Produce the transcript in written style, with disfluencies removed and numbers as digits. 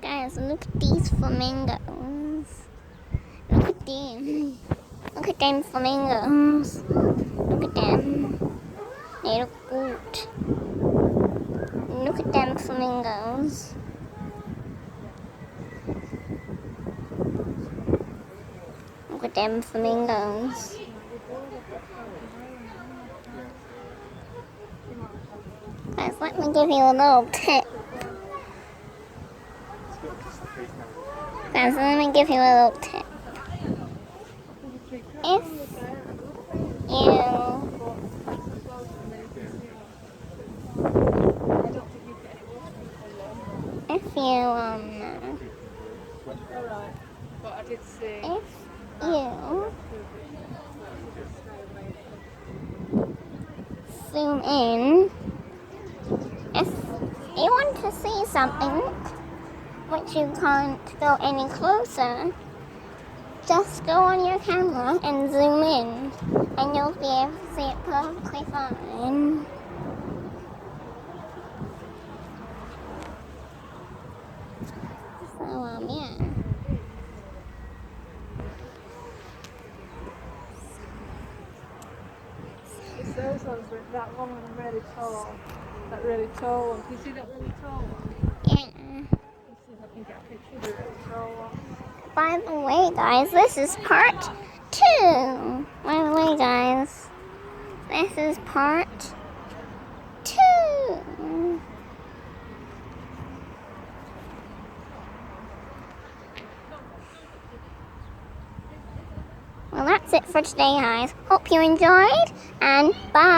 Guys, look at these flamingos. Look at them. Look at them flamingos. Look at them. They look good. Look at them flamingos. Look at them flamingos. Guys, let me give you a little tip. Guys, let me give you a little tip. If you zoom in, if you want to see something which you can't go any closer, just go on your camera and zoom in, and you'll be able to see it perfectly fine. So, yeah. Those ones were that long and really tall. That really tall one. Can you see that really tall one? Yeah. Let's see if I can get a picture of the really tall one. By the way, guys, this is part 2. By the way, guys, this is part 2. Well, that's it for today, guys. Hope you enjoyed, and bye.